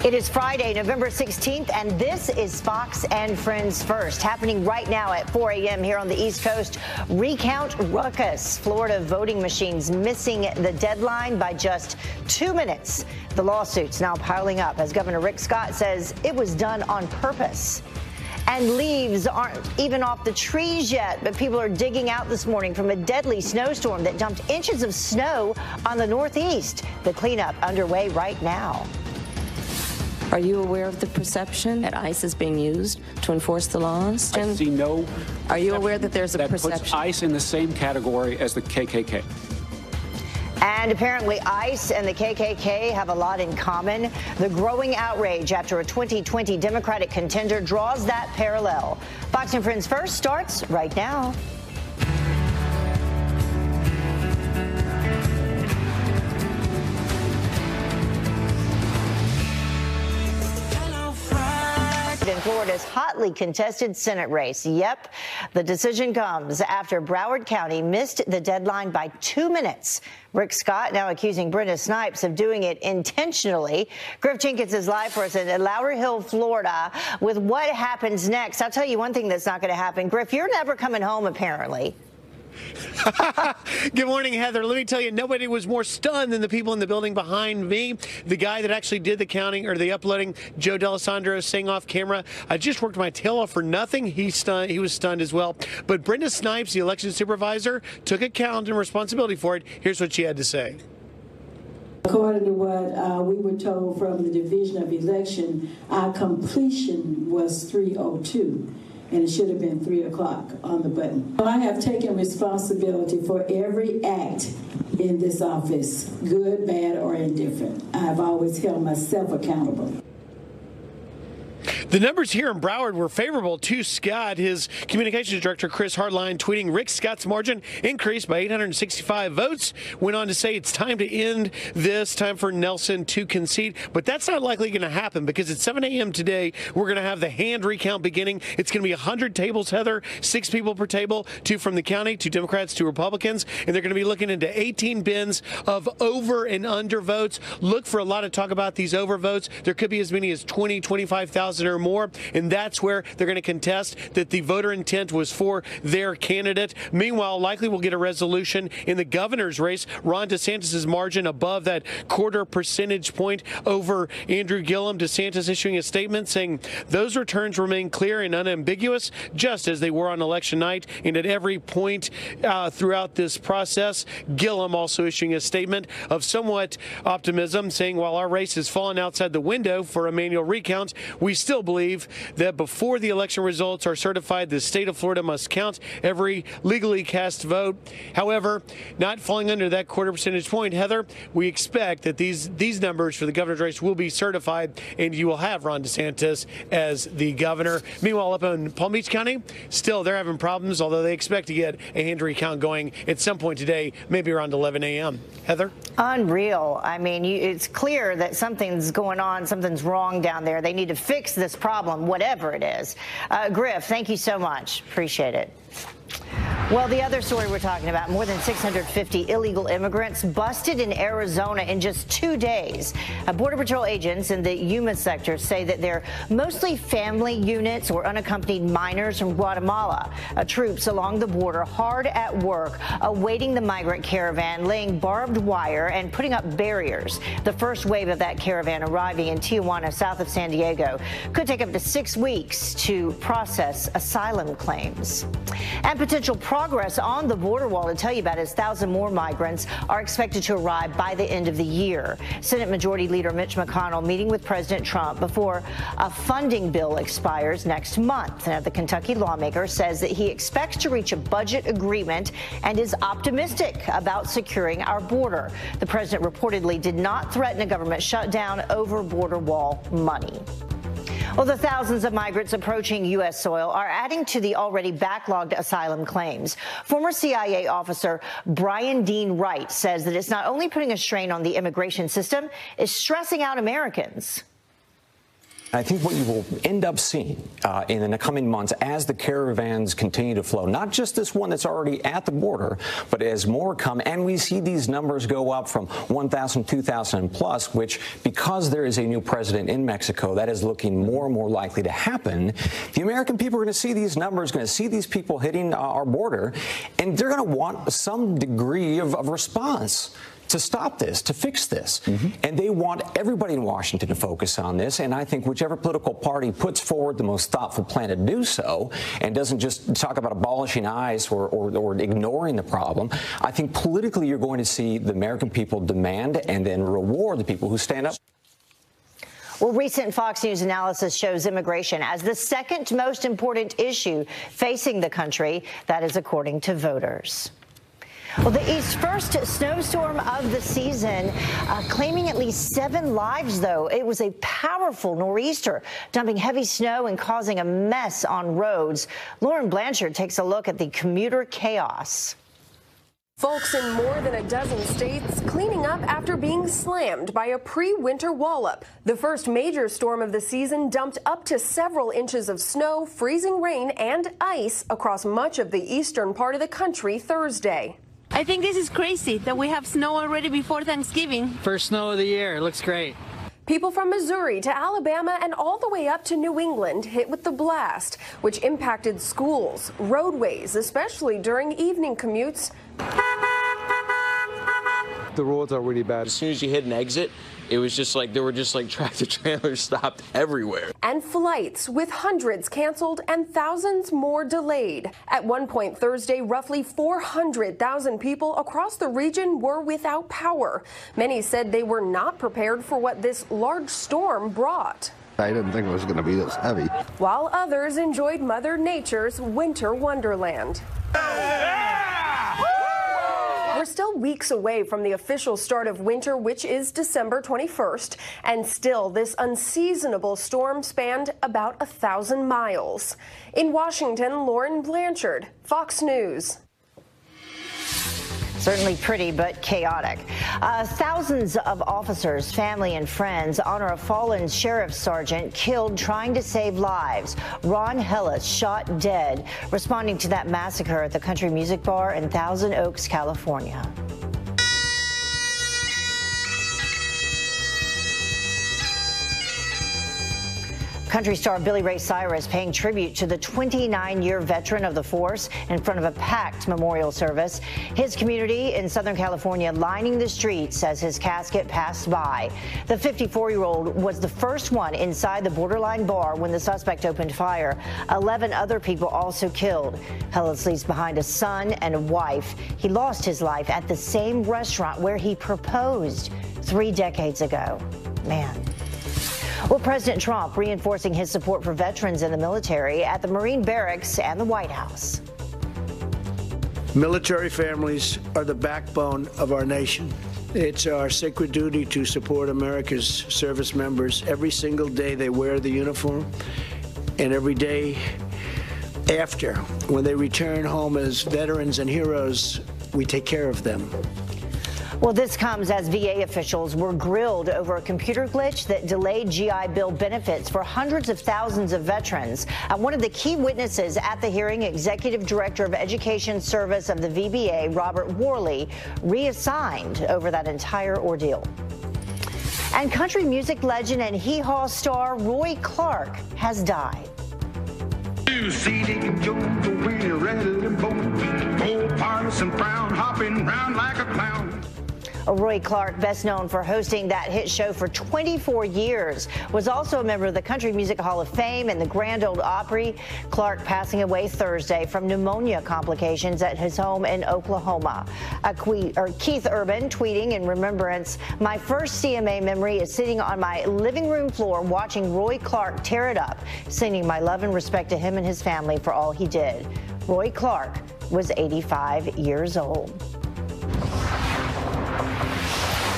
It is Friday, November 16th, and this is Fox and Friends First, happening right now at 4 a.m. here on the East Coast. Recount ruckus. Florida voting machines missing the deadline by just 2 minutes. The lawsuits now piling up as Governor Rick Scott says it was done on purpose. And leaves aren't even off the trees yet, but people are digging out this morning from a deadly snowstorm that dumped inches of snow on the Northeast. The cleanup underway right now. Are you aware of the perception that ICE is being used to enforce the laws? I see no. Are you aware that there's a perception? That puts ICE in the same category as the KKK. And apparently ICE and the KKK have a lot in common. The growing outrage after a 2020 Democratic contender draws that parallel. Fox and Friends First starts right now. In Florida's hotly contested Senate race. Yep, the decision comes after Broward County missed the deadline by 2 minutes. Rick Scott now accusing Brenda Snipes of doing it intentionally. Griff Jenkins is live for us in Lowry Hill, Florida, with what happens next. I'll tell you one thing that's not going to happen. Griff, you're never coming home, apparently. Good morning, Heather. Let me tell you, nobody was more stunned than the people in the building behind me. The guy that actually did the counting or the uploading, Joe D'Alessandro, saying off camera, I just worked my tail off for nothing. He was stunned as well. But Brenda Snipes, the election supervisor, took account and responsibility for it. Here's what she had to say. According to what we were told from the Division of Election, our completion was 3:02. And it should have been 3 o'clock on the button. I have taken responsibility for every act in this office, good, bad, or indifferent. I have always held myself accountable. The numbers here in Broward were favorable to Scott. His communications director, Chris Hardline, tweeting Rick Scott's margin increased by 865 votes. Went on to say it's time to end this, time for Nelson to concede. But that's not likely going to happen because at 7 a.m. today, we're going to have the hand recount beginning. It's going to be 100 tables, Heather, 6 people per table, 2 from the county, 2 Democrats, 2 Republicans. And they're going to be looking into 18 bins of over and under votes. Look for a lot of talk about these over votes. There could be as many as 20, 25,000 or more, and that's where they're going to contest that the voter intent was for their candidate. Meanwhile, likely we'll get a resolution in the governor's race. Ron DeSantis' margin above that 0.25 percentage point over Andrew Gillum. DeSantis issuing a statement saying those returns remain clear and unambiguous, just as they were on election night and at every point throughout this process. Gillum also issuing a statement of somewhat optimism, saying while our race has fallen outside the window for a manual recount, we still believe that before the election results are certified, the state of Florida must count every legally cast vote. However, not falling under that 0.25 percentage point, Heather, we expect that these numbers for the governor's race will be certified, and you will have Ron DeSantis as the governor. Meanwhile, up in Palm Beach County, still they're having problems, although they expect to get a hand recount going at some point today, maybe around 11 a.m. Heather? Unreal. I mean, it's clear that something's going on, something's wrong down there. They need to fix this problem, whatever it is. Griff, thank you so much. Appreciate it. Well, the other story we're talking about, more than 650 illegal immigrants busted in Arizona in just 2 days. Border Patrol agents in the Yuma sector say that they're mostly family units or unaccompanied minors from Guatemala. Troops along the border hard at work, awaiting the migrant caravan, laying barbed wire and putting up barriers. The first wave of that caravan arriving in Tijuana, south of San Diego, could take up to 6 weeks to process asylum claims. And potential progress on the border wall to tell you about is 1,000 more migrants are expected to arrive by the end of the year. Senate Majority Leader Mitch McConnell meeting with President Trump before a funding bill expires next month. Now, the Kentucky lawmaker says that he expects to reach a budget agreement and is optimistic about securing our border. The president reportedly did not threaten a government shutdown over border wall money. Well, the thousands of migrants approaching U.S. soil are adding to the already backlogged asylum claims. Former CIA officer Brian Dean Wright says that it's not only putting a strain on the immigration system, it's stressing out Americans. I think what you will end up seeing in the coming months as the caravans continue to flow, not just this one that's already at the border, but as more come, and we see these numbers go up from 1,000, 2,000 plus, which, because there is a new president in Mexico, that is looking more and more likely to happen. The American people are going to see these numbers, going to see these people hitting our border, and they're going to want some degree of response to stop this, to fix this. And they want everybody in Washington to focus on this. And I think whichever political party puts forward the most thoughtful plan to do so and doesn't just talk about abolishing ICE or ignoring the problem, I think politically you're going to see the American people demand and then reward the people who stand up. Well, recent Fox News analysis shows immigration as the second most important issue facing the country. That is according to voters. Well, the East's first snowstorm of the season, claiming at least 7 lives, though. It was a powerful nor'easter, dumping heavy snow and causing a mess on roads. Lauren Blanchard takes a look at the commuter chaos. Folks in more than a dozen states cleaning up after being slammed by a pre-winter wallop. The first major storm of the season dumped up to several inches of snow, freezing rain, and ice across much of the eastern part of the country Thursday. I think this is crazy that we have snow already before Thanksgiving. First snow of the year. It looks great. People from Missouri to Alabama and all the way up to New England hit with the blast, which impacted schools, roadways, especially during evening commutes. The roads are really bad. As soon as you hit an exit, it was just like there were just like tractor trailers stopped everywhere. And flights, with hundreds canceled and thousands more delayed. At one point Thursday, roughly 400,000 people across the region were without power. Many said they were not prepared for what this large storm brought. I didn't think it was going to be this heavy. While others enjoyed Mother Nature's winter wonderland. We're still weeks away from the official start of winter, which is December 21st, and still this unseasonable storm spanned about 1,000 miles. In Washington, Lauren Blanchard, Fox News. Certainly pretty, but chaotic. Thousands of officers, family, and friends honor a fallen sheriff's sergeant killed trying to save lives. Ron Hellas shot dead, responding to that massacre at the Country Music Bar in Thousand Oaks, California. Country star Billy Ray Cyrus paying tribute to the 29-year veteran of the force in front of a packed memorial service. His community in Southern California lining the streets as his casket passed by. The 54-year-old was the first one inside the Borderline bar when the suspect opened fire. 11 other people also killed. Hellas leaves behind a son and a wife. He lost his life at the same restaurant where he proposed 3 decades ago. Man. Well, President Trump reinforcing his support for veterans in the military at the Marine Barracks and the White House. Military families are the backbone of our nation. It's our sacred duty to support America's service members every single day they wear the uniform and every day after. When they return home as veterans and heroes, we take care of them. Well, this comes as VA officials were grilled over a computer glitch that delayed GI Bill benefits for hundreds of thousands of veterans. One of the key witnesses at the hearing, Executive Director of Education Service of the VBA, Robert Worley, reassigned over that entire ordeal. And country music legend and hee-haw star Roy Clark has died. You see Deacon Jones, a winner, rattling bones, old Parson Brown hopping round like a clown. Roy Clark, best known for hosting that hit show for 24 years, was also a member of the Country Music Hall of Fame and the Grand Ole Opry. Clark passing away Thursday from pneumonia complications at his home in Oklahoma. Keith Urban tweeting in remembrance, "My first CMA memory is sitting on my living room floor watching Roy Clark tear it up, sending my love and respect to him and his family for all he did." Roy Clark was 85 years old.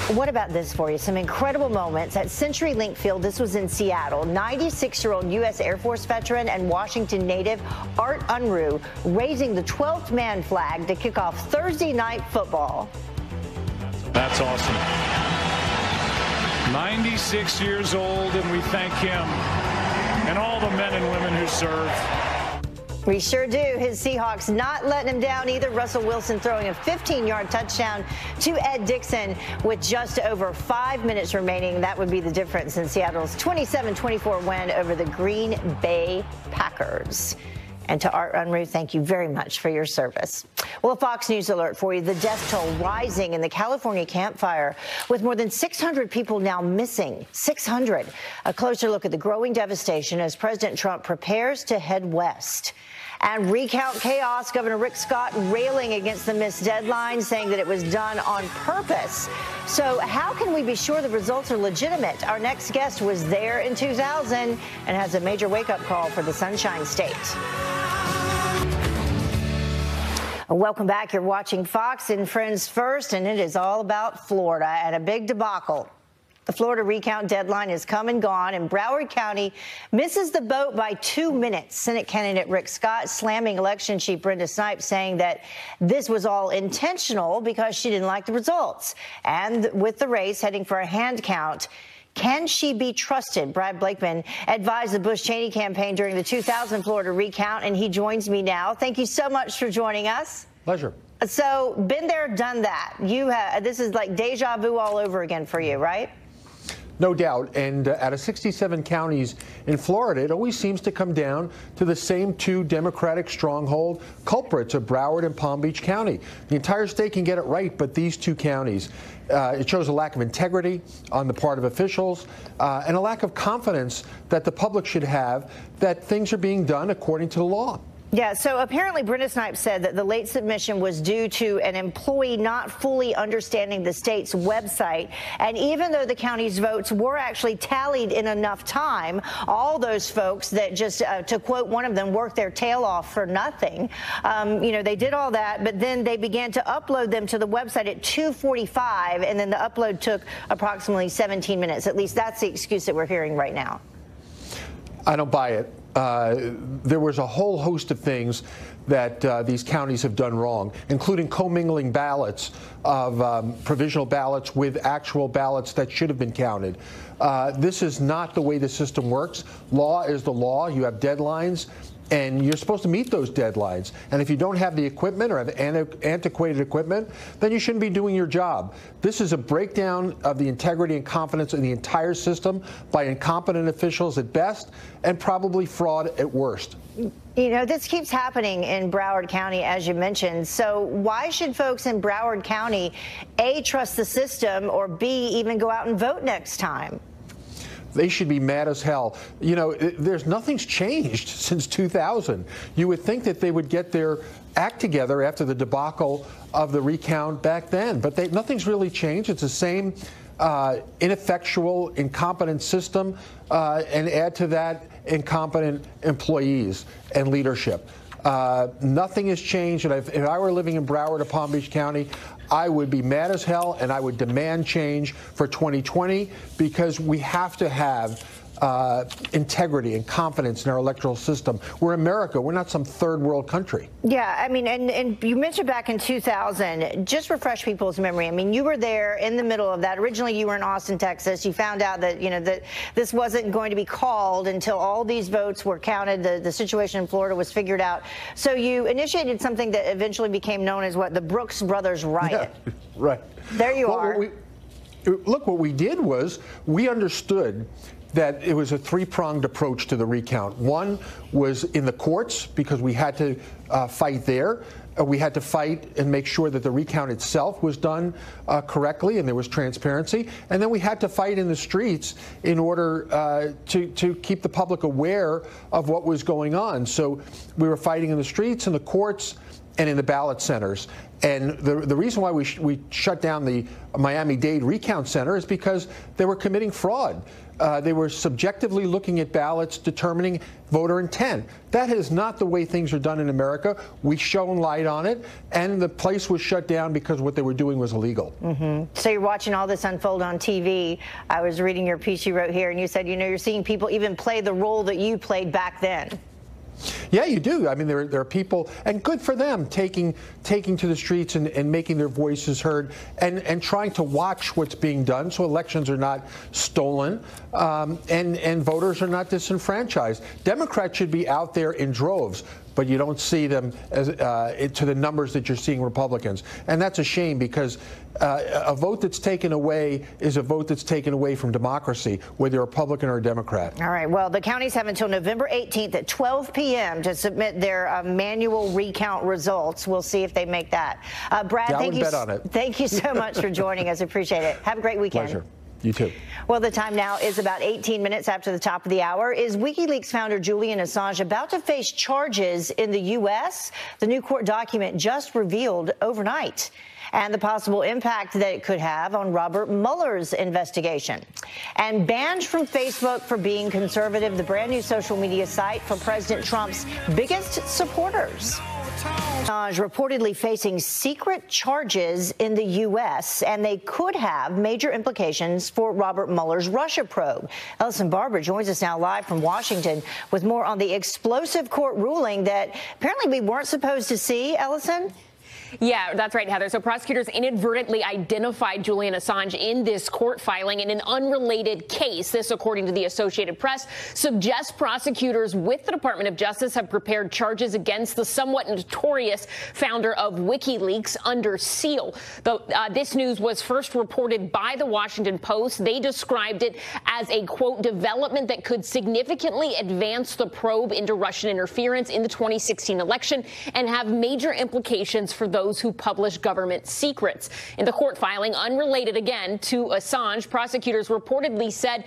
What about this for you? Some incredible moments at CenturyLink Field. This was in Seattle. 96-year-old U.S. Air Force veteran and Washington native Art Unruh raising the 12th man flag to kick off Thursday night football. That's awesome. 96 years old, and we thank him and all the men and women who serve. We sure do. His Seahawks not letting him down either. Russell Wilson throwing a 15-yard touchdown to Ed Dickson with just over 5 minutes remaining. That would be the difference in Seattle's 27-24 win over the Green Bay Packers. And to Art Unruh, thank you very much for your service. Well, a Fox News alert for you. The death toll rising in the California Camp Fire, with more than 600 people now missing. 600. A closer look at the growing devastation as President Trump prepares to head west. And recount chaos, Governor Rick Scott railing against the missed deadline, saying that it was done on purpose. So how can we be sure the results are legitimate? Our next guest was there in 2000 and has a major wake-up call for the Sunshine State. Welcome back. You're watching Fox and Friends First, and it is all about Florida and a big debacle. The Florida recount deadline is come and gone, and Broward County misses the boat by 2 minutes. Senate candidate Rick Scott slamming election chief Brenda Snipes, saying that this was all intentional because she didn't like the results. And with the race heading for a hand count, can she be trusted? Brad Blakeman advised the Bush-Cheney campaign during the 2000 Florida recount, and he joins me now. Thank you so much for joining us. Pleasure. So, been there, done that. You have, this is like deja vu all over again for you, right? No doubt. And out of 67 counties in Florida, it always seems to come down to the same two Democratic stronghold culprits of Broward and Palm Beach County. The entire state can get it right, but these two counties. It shows a lack of integrity on the part of officials and a lack of confidence that the public should have that things are being done according to the law. Yeah, so apparently Brenda Snipes said that the late submission was due to an employee not fully understanding the state's website. And even though the county's votes were actually tallied in enough time, all those folks that just, to quote one of them, worked their tail off for nothing. You know, they did all that, but then they began to upload them to the website at 2:45, and then the upload took approximately 17 minutes. At least that's the excuse that we're hearing right now. I don't buy it. There was a whole host of things that these counties have done wrong, including commingling ballots of provisional ballots with actual ballots that should have been counted. This is not the way the system works. Law is the law. You have deadlines, and you're supposed to meet those deadlines. And if you don't have the equipment or have antiquated equipment, then you shouldn't be doing your job. This is a breakdown of the integrity and confidence in the entire system by incompetent officials at best and probably fraud at worst. You know, this keeps happening in Broward County, as you mentioned. So why should folks in Broward County, A, trust the system, or B, even go out and vote next time? They should be mad as hell. You know, nothing's changed since 2000. You would think that they would get their act together after the debacle of the recount back then, but nothing's really changed. It's the same ineffectual, incompetent system, and add to that incompetent employees and leadership. Nothing has changed. And if I were living in Broward or Palm Beach County, I would be mad as hell, and I would demand change for 2020 because we have to have integrity and confidence in our electoral system. We're America. We're not some third world country. Yeah, I mean, and you mentioned back in 2000, just refresh people's memory. I mean, you were there in the middle of that. Originally, you were in Austin, Texas. You found out that, you know, that this wasn't going to be called until all these votes were counted. The situation in Florida was figured out. So you initiated something that eventually became known as what? The Brooks Brothers Riot. Yeah, right. There you are. Look, what we did was we understood that it was a three-pronged approach to the recount. One was in the courts, because we had to fight there. We had to fight and make sure that the recount itself was done correctly and there was transparency. And then we had to fight in the streets in order to keep the public aware of what was going on. So we were fighting in the streets, in the courts, and in the ballot centers. And the reason why we shut down the Miami-Dade Recount Center is because they were committing fraud. They were subjectively looking at ballots, determining voter intent. That is not the way things are done in America. We shone light on it, and the place was shut down because what they were doing was illegal. Mm-hmm. So you're watching all this unfold on TV. I was reading your piece you wrote here, and you said, you know, you're seeing people even play the role that you played back then. Yeah, you do. I mean, there are people, and good for them, taking to the streets and making their voices heard and trying to watch what's being done so elections are not stolen and voters are not disenfranchised. Democrats should be out there in droves, but you don't see them as to the numbers that you're seeing Republicans. And that's a shame, because a vote that's taken away is a vote that's taken away from democracy, whether you're a Republican or a Democrat. All right. Well, the counties have until November 18th at 12 p.m. to submit their manual recount results. We'll see if they make that. Brad, yeah, thank you. Bet on it. Thank you so much for joining us. Appreciate it. Have a great weekend. Pleasure. You too. Well, the time now is about 18 minutes after the top of the hour. Is WikiLeaks founder Julian Assange about to face charges in the U.S.? The new court document just revealed overnight, and the possible impact that it could have on Robert Mueller's investigation. And banned from Facebook for being conservative, the brand new social media site for President Trump's biggest supporters. Assange reportedly facing secret charges in the U.S., and they could have major implications for Robert Mueller's Russia probe. Ellison Barber joins us now live from Washington with more on the explosive court ruling that apparently we weren't supposed to see. Ellison? Yeah, that's right, Heather. So prosecutors inadvertently identified Julian Assange in this court filing in an unrelated case. This, according to the Associated Press, suggests prosecutors with the Department of Justice have prepared charges against the somewhat notorious founder of WikiLeaks under seal. This news was first reported by the Washington Post. They described it as a, quote, development that could significantly advance the probe into Russian interference in the 2016 election and have major implications for those who publish government secrets. In the court filing, unrelated again to Assange, prosecutors reportedly said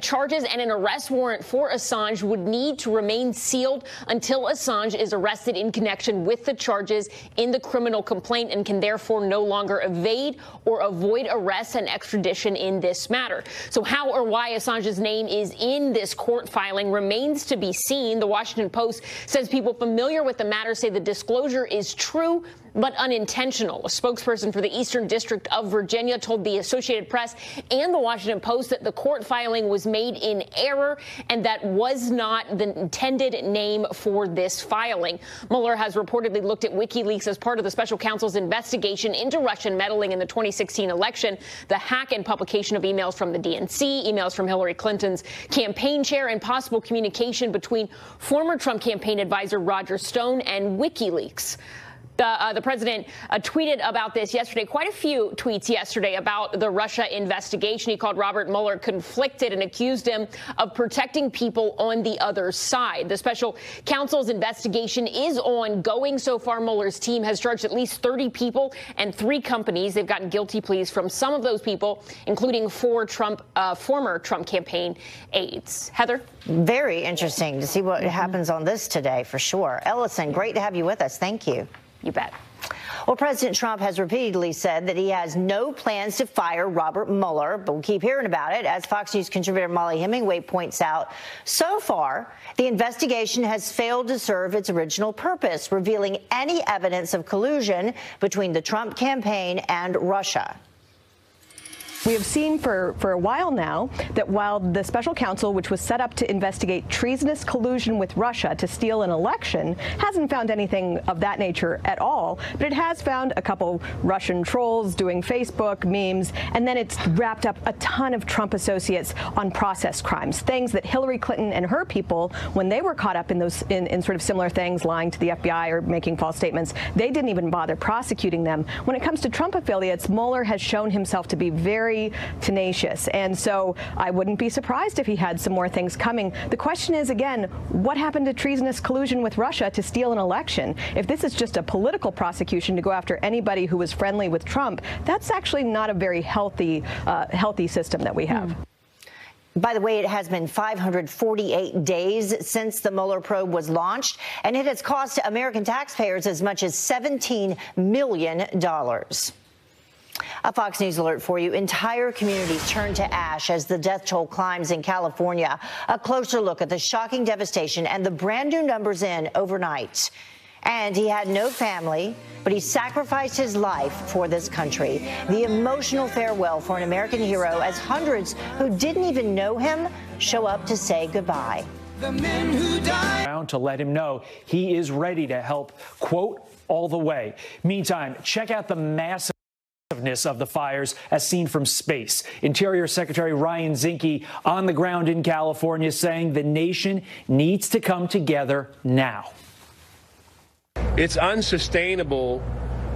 charges and an arrest warrant for Assange would need to remain sealed until Assange is arrested in connection with the charges in the criminal complaint and can therefore no longer evade or avoid arrest and extradition in this matter. So how or why Assange's name is in this court filing remains to be seen. The Washington Post says people familiar with the matter say the disclosure is true but unintentional. A spokesperson for the Eastern District of Virginia told the Associated Press and the Washington Post that the court filing was made in error and that was not the intended name for this filing. Mueller has reportedly looked at WikiLeaks as part of the special counsel's investigation into Russian meddling in the 2016 election, the hack and publication of emails from the DNC, emails from Hillary Clinton's campaign chair, and possible communication between former Trump campaign advisor Roger Stone and WikiLeaks. The president tweeted about this yesterday, quite a few tweets yesterday about the Russia investigation. He called Robert Mueller conflicted and accused him of protecting people on the other side. The special counsel's investigation is ongoing. So far, Mueller's team has charged at least 30 people and 3 companies. They've gotten guilty pleas from some of those people, including 4 former Trump campaign aides. Heather? Very interesting to see what happens on this today, for sure. Ellison, great to have you with us. Thank you. You bet. Well, President Trump has repeatedly said that he has no plans to fire Robert Mueller, but we'll keep hearing about it. As Fox News contributor Molly Hemingway points out, so far, the investigation has failed to serve its original purpose, revealing any evidence of collusion between the Trump campaign and Russia. We have seen for a while now that while the special counsel, which was set up to investigate treasonous collusion with Russia to steal an election, hasn't found anything of that nature at all, but it has found a couple Russian trolls doing Facebook memes, and then it's wrapped up a ton of Trump associates on process crimes, things that Hillary Clinton and her people, when they were caught up in those in sort of similar things, lying to the FBI or making false statements, they didn't even bother prosecuting them. When it comes to Trump affiliates, Mueller has shown himself to be very tenacious, and so I wouldn't be surprised if he had some more things coming. The question is, again, what happened to treasonous collusion with Russia to steal an election? If this is just a political prosecution to go after anybody who was friendly with Trump, that's actually not a very healthy system that we have. By the way, it has been 548 days since the Mueller probe was launched, and it has cost American taxpayers as much as $17 million. A Fox News alert for you. Entire communities turn to ash as the death toll climbs in California. A closer look at the shocking devastation and the brand new numbers in overnight. And he had no family, but he sacrificed his life for this country. The emotional farewell for an American hero as hundreds who didn't even know him show up to say goodbye. The men who died. To let him know he is ready to help, quote, all the way. Meantime, check out the massiveness of the fires as seen from space. Interior Secretary Ryan Zinke on the ground in California saying the nation needs to come together now. It's unsustainable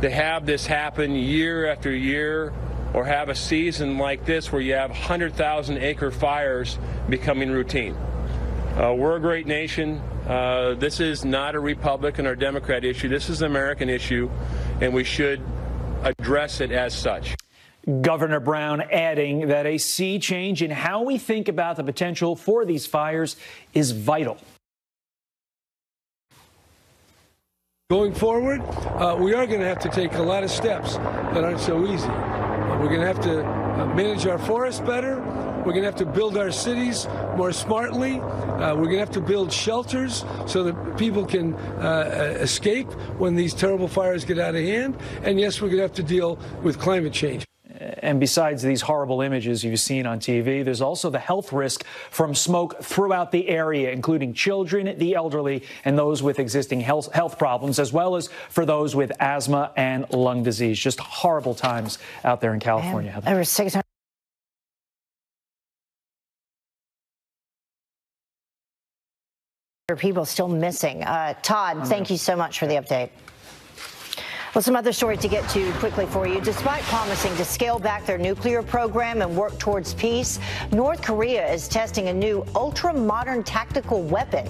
to have this happen year after year, or have a season like this where you have 100,000-acre fires becoming routine. We're a great nation. This is not a Republican or Democrat issue. This is an American issue, and we should address it as such. Governor Brown adding that a sea change in how we think about the potential for these fires is vital. Going forward, we are going to have to take a lot of steps that aren't so easy. We're going to have to manage our forests better. We're going to have to build our cities more smartly. We're going to have to build shelters so that people can escape when these terrible fires get out of hand. And yes, we're going to have to deal with climate change. And besides these horrible images you've seen on TV, there's also the health risk from smoke throughout the area, including children, the elderly, and those with existing health problems, as well as for those with asthma and lung disease. Just horrible times out there in California. Over 600 people still missing. Todd, thank you so much for the update. Well, some other stories to get to quickly for you. Despite promising to scale back their nuclear program and work towards peace, North Korea is testing a new ultra-modern tactical weapon.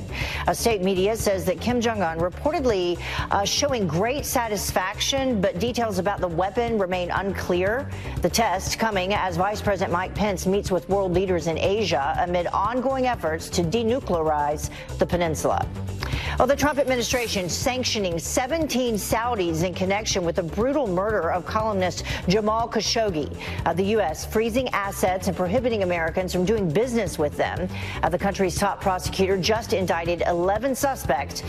A state media says that Kim Jong-un reportedly showing great satisfaction, but details about the weapon remain unclear. The test coming as Vice President Mike Pence meets with world leaders in Asia amid ongoing efforts to denuclearize the peninsula. Well, the Trump administration sanctioning 17 Saudis in connection with the brutal murder of columnist Jamal Khashoggi. The U.S. freezing assets and prohibiting Americans from doing business with them. The country's top prosecutor just indicted 11 suspects,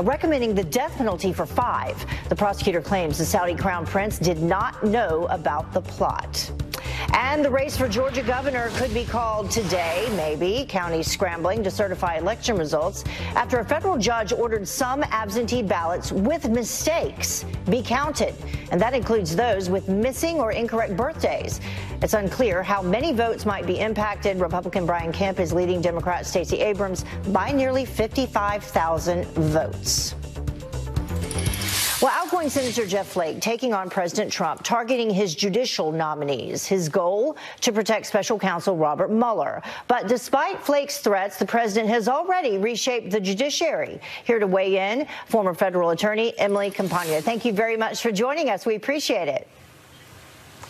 recommending the death penalty for 5. The prosecutor claims the Saudi crown prince did not know about the plot. And the race for Georgia governor could be called today, maybe. Counties scrambling to certify election results after a federal judge ordered some absentee ballots with mistakes be counted. And that includes those with missing or incorrect birthdays. It's unclear how many votes might be impacted. Republican Brian Kemp is leading Democrat Stacey Abrams by nearly 55,000 votes. Well, outgoing Senator Jeff Flake taking on President Trump, targeting his judicial nominees. His goal, to protect special counsel Robert Mueller. But despite Flake's threats, the president has already reshaped the judiciary. Here to weigh in, former federal attorney Emily Campagna. Thank you very much for joining us. We appreciate it.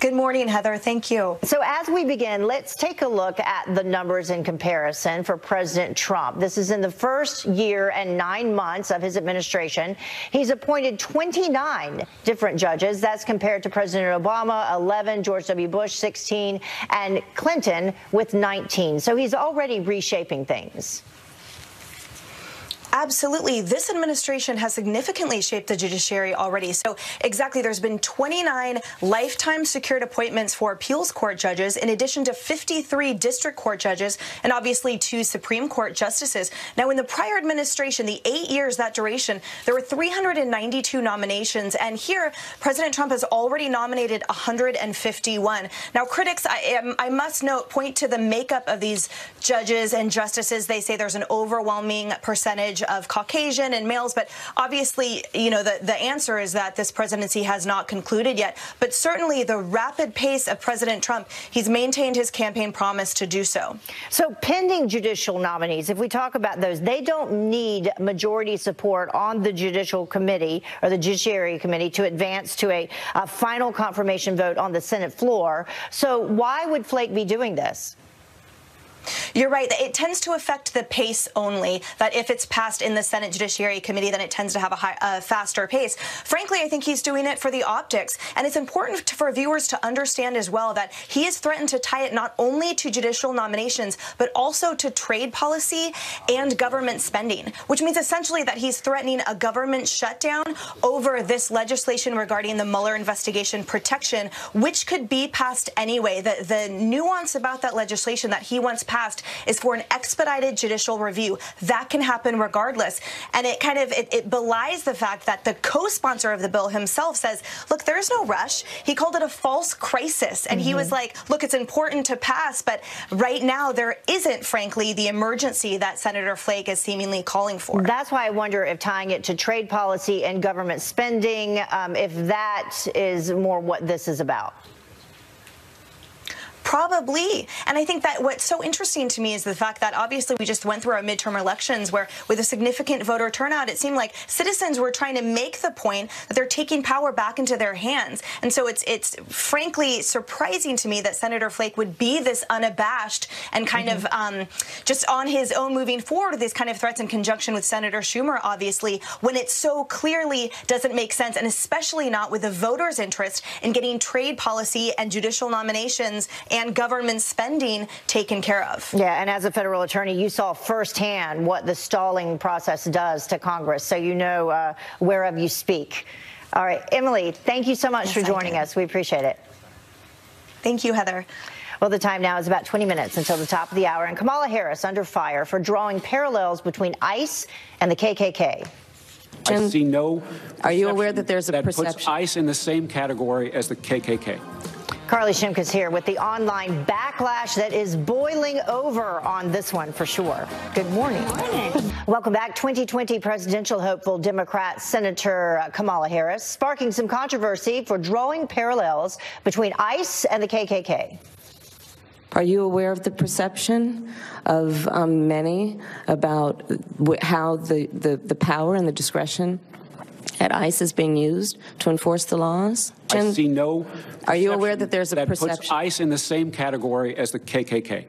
Good morning, Heather. Thank you. So as we begin, let's take a look at the numbers in comparison for President Trump. This is in the first year and 9 months of his administration. He's appointed 29 different judges. That's compared to President Obama, 11, George W. Bush, 16, and Clinton with 19. So he's already reshaping things. Absolutely. This administration has significantly shaped the judiciary already. So exactly, there's been 29 lifetime secured appointments for appeals court judges, in addition to 53 district court judges, and obviously 2 Supreme Court justices. Now, in the prior administration, the 8 years, that duration, there were 392 nominations. And here, President Trump has already nominated 151. Now, critics, I must note, point to the makeup of these judges and justices. They say there's an overwhelming percentage of Caucasian and males, but obviously, you know, the answer is that this presidency has not concluded yet. But certainly the rapid pace of President Trump, he's maintained his campaign promise to do so. So pending judicial nominees, if we talk about those, they don't need majority support on the Judicial Committee or the Judiciary Committee to advance to a final confirmation vote on the Senate floor. So why would Flake be doing this? You're right. It tends to affect the pace only, that if it's passed in the Senate Judiciary Committee, then it tends to have a faster pace. Frankly, I think he's doing it for the optics. And it's important for viewers to understand as well that he has threatened to tie it not only to judicial nominations, but also to trade policy and government spending, which means essentially that he's threatening a government shutdown over this legislation regarding the Mueller investigation protection, which could be passed anyway. The nuance about that legislation that he wants passed asked is for an expedited judicial review. That can happen regardless. And it belies the fact that the co-sponsor of the bill himself says, look, there's no rush. He called it a false crisis. And he was like, look, it's important to pass, but right now there isn't, frankly, the emergency that Senator Flake is seemingly calling for. That's why I wonder if tying it to trade policy and government spending, if that is more what this is about. Probably. And I think that what's so interesting to me is the fact that obviously we just went through our midterm elections where with a significant voter turnout, it seemed like citizens were trying to make the point that they're taking power back into their hands. And so it's frankly surprising to me that Senator Flake would be this unabashed and kind of just on his own moving forward with these kind of threats in conjunction with Senator Schumer, obviously, when it so clearly doesn't make sense, and especially not with the voters' interest in getting trade policy and judicial nominations and government spending taken care of. Yeah, and as a federal attorney, you saw firsthand what the stalling process does to Congress, so you know whereof you speak. All right, Emily, thank you so much for joining us. We appreciate it. Thank you, Heather. Well, the time now is about 20 minutes until the top of the hour, and Kamala Harris under fire for drawing parallels between ICE and the KKK. I see no. Are you aware that there's a perception that puts ICE in the same category as the KKK? Carly Shimkus here with the online backlash that is boiling over on this one for sure. Good morning. Welcome back. 2020 presidential hopeful Democrat Senator Kamala Harris sparking some controversy for drawing parallels between ICE and the KKK. Are you aware of the perception of many about how the power and the discretion at ICE is being used to enforce the laws? I see no. Are you aware that there's a perception that puts ICE in the same category as the KKK?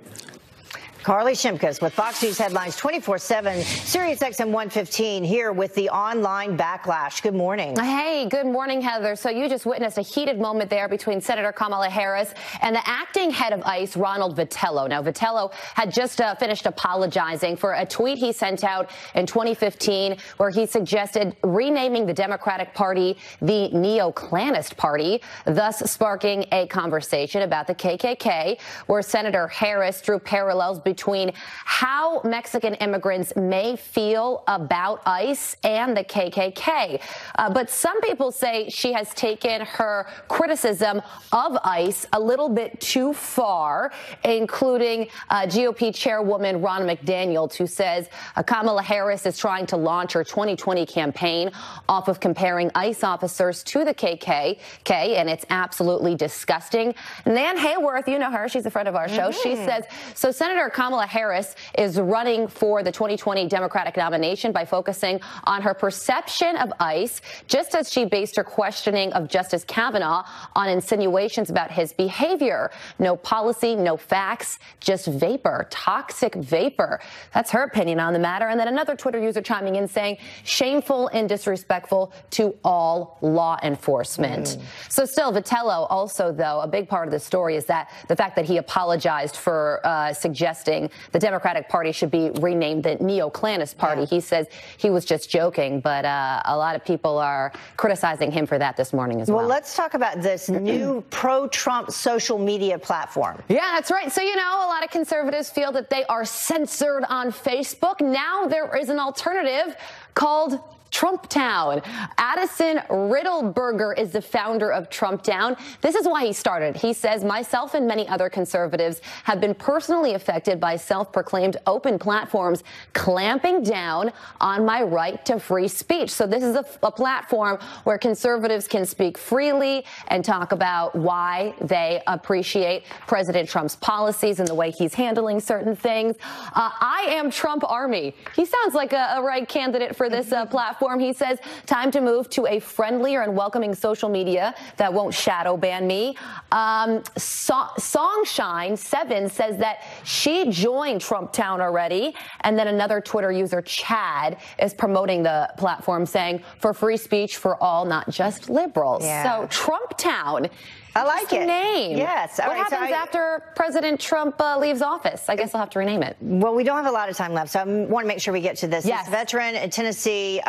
Carly Shimkus with Fox News Headlines 24/7, Sirius XM 115 here with the online backlash. Good morning. Hey, good morning, Heather. So you just witnessed a heated moment there between Senator Kamala Harris and the acting head of ICE, Ronald Vitiello. Now, Vitiello had just finished apologizing for a tweet he sent out in 2015 where he suggested renaming the Democratic Party the Neo-Klanist Party, thus sparking a conversation about the KKK, where Senator Harris drew parallels between how Mexican immigrants may feel about ICE and the KKK. But some people say she has taken her criticism of ICE a little bit too far, including GOP chairwoman Ronna McDaniel, who says Kamala Harris is trying to launch her 2020 campaign off of comparing ICE officers to the KKK, and it's absolutely disgusting. Nan Hayworth, you know her, she's a friend of our show. She says, so Senator Kamala Harris is running for the 2020 Democratic nomination by focusing on her perception of ICE, just as she based her questioning of Justice Kavanaugh on insinuations about his behavior. No policy, no facts, just vapor, toxic vapor. That's her opinion on the matter. And then another Twitter user chiming in saying, shameful and disrespectful to all law enforcement. So still, Vitiello also, though, a big part of the story is that the fact that he apologized for suggesting the Democratic Party should be renamed the Neo-Klanist Party. He says he was just joking, but a lot of people are criticizing him for that this morning as well. Well, let's talk about this new pro-Trump social media platform. Yeah, that's right. So, you know, a lot of conservatives feel that they are censored on Facebook. Now there is an alternative called Trumptown. Addison Riddleberger is the founder of Trumptown. This is why he started. He says, myself and many other conservatives have been personally affected by self-proclaimed open platforms clamping down on my right to free speech. So this is a platform where conservatives can speak freely and talk about why they appreciate President Trump's policies and the way he's handling certain things. I am Trump Army. He sounds like a right candidate for this platform. He says, time to move to a friendlier and welcoming social media that won't shadow ban me. Songshine7 says that she joined Trumptown already. And then another Twitter user, Chad, is promoting the platform saying, for free speech for all, not just liberals. Yeah. So Trumptown I like it. Name. Yes. What happens after President Trump leaves office? I guess they'll have to rename it. Well, we don't have a lot of time left, so I want to make sure we get to this. Yes. This veteran in Tennessee,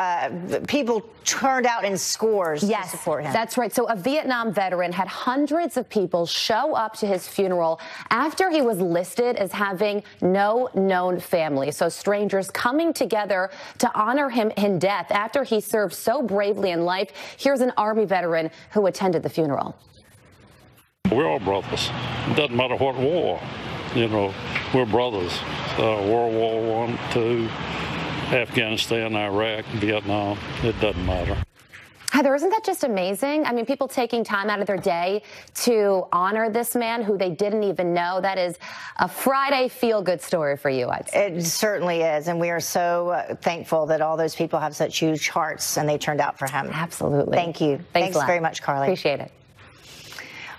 people turned out in scores to support him. That's right. So a Vietnam veteran had hundreds of people show up to his funeral after he was listed as having no known family. So strangers coming together to honor him in death after he served so bravely in life. Here's an Army veteran who attended the funeral. We're all brothers. It doesn't matter what war, we're brothers. World War I, II, Afghanistan, Iraq, Vietnam, it doesn't matter. Heather, isn't that just amazing? I mean, people taking time out of their day to honor this man who they didn't even know. That is a Friday feel-good story for you, I'd say. It certainly is, and we are so thankful that all those people have such huge hearts, and they turned out for him. Absolutely. Thank you. Thanks very much, Carly. Appreciate it.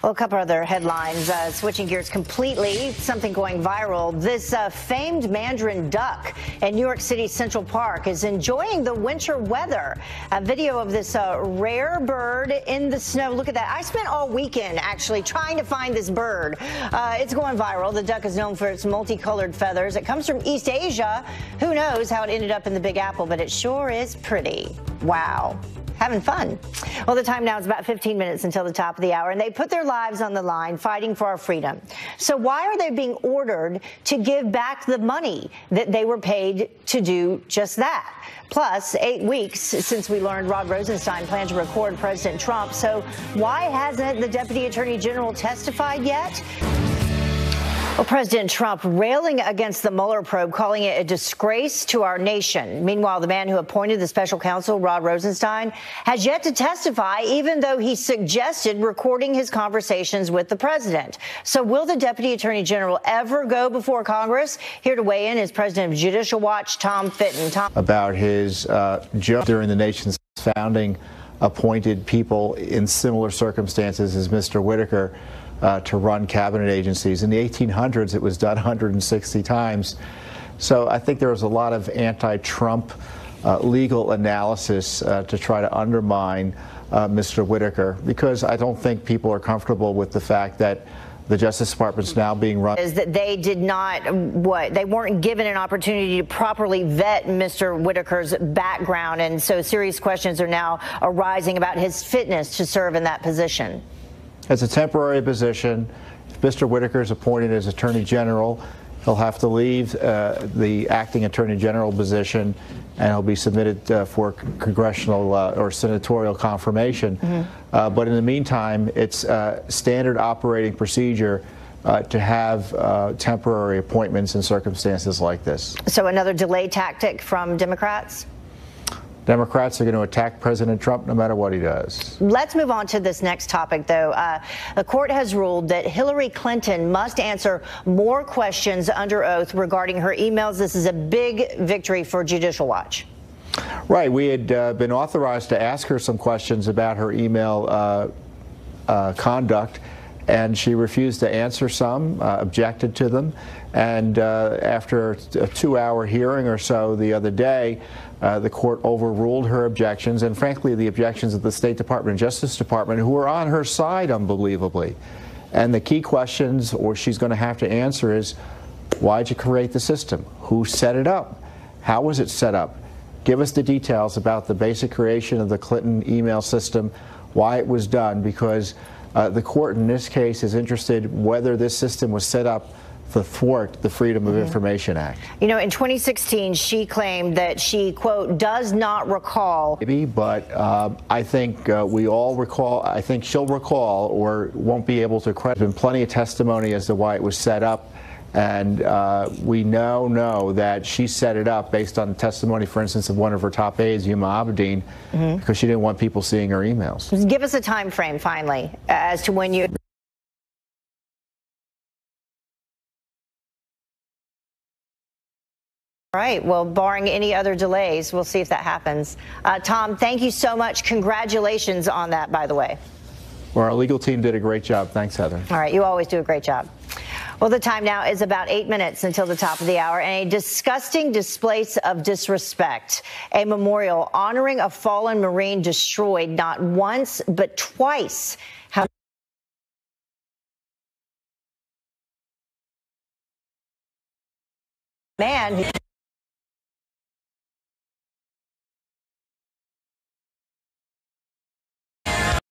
Well, a couple other headlines, switching gears completely, something going viral. This famed mandarin duck in New York City's Central Park is enjoying the winter weather. A video of this rare bird in the snow. Look at that. I spent all weekend actually trying to find this bird. It's going viral. The duck is known for its multicolored feathers. It comes from East Asia. Who knows how it ended up in the Big Apple, but it sure is pretty. Wow. Having fun. Well, the time now is about 15 minutes until the top of the hour, and they put their lives on the line fighting for our freedom. So why are they being ordered to give back the money that they were paid to do just that? Plus, 8 weeks since we learned Rod Rosenstein planned to record President Trump. So why hasn't the Deputy Attorney General testified yet? Well, President Trump railing against the Mueller probe, calling it a disgrace to our nation. Meanwhile, the man who appointed the special counsel, Rod Rosenstein, has yet to testify, even though he suggested recording his conversations with the president. So will the Deputy Attorney General ever go before Congress? Here to weigh in is President of Judicial Watch, Tom Fitton. Tom. About his job during the nation's founding, appointed people in similar circumstances as Mr. Whitaker to run cabinet agencies. In the 1800s, it was done 160 times. So I think there was a lot of anti-Trump legal analysis to try to undermine Mr. Whitaker, because I don't think people are comfortable with the fact that the Justice Department's now being run. Is that they did not, they weren't given an opportunity to properly vet Mr. Whitaker's background, and so serious questions are now arising about his fitness to serve in that position. It's a temporary position. If Mr. Whitaker is appointed as Attorney General, he'll have to leave the acting Attorney General position, and he'll be submitted for congressional or senatorial confirmation. But in the meantime, it's standard operating procedure to have temporary appointments in circumstances like this. So another delay tactic from Democrats? Democrats are going to attack President Trump no matter what he does. Let's move on to this next topic, though. The court has ruled that Hillary Clinton must answer more questions under oath regarding her emails. This is a big victory for Judicial Watch. Right. We had been authorized to ask her some questions about her email conduct, and she refused to answer some, objected to them. And after a 2-hour hearing or so the other day, the court overruled her objections, and frankly the objections of the State Department and Justice Department, who were on her side unbelievably. And the key questions, or she's going to have to answer, is why'd you create the system? Who set it up? How was it set up? Give us the details about the basic creation of the Clinton email system, why it was done, because the court in this case is interested whether this system was set up to thwart the Freedom of Information Act. You know, in 2016, she claimed that she, quote, does not recall. Maybe, but I think we all recall, I think she'll recall or won't be able to credit. There's been plenty of testimony as to why it was set up, and we now know that she set it up based on testimony, for instance, of one of her top aides, Huma Abedin, because she didn't want people seeing her emails. Give us a time frame, finally, as to when you... All right. Well, barring any other delays, we'll see if that happens. Tom, thank you so much. Congratulations on that, by the way. Well, our legal team did a great job. Thanks, Heather. All right. You always do a great job. Well, the time now is about 8 minutes until the top of the hour, and a disgusting display of disrespect. A memorial honoring a fallen Marine destroyed not once, but twice. man.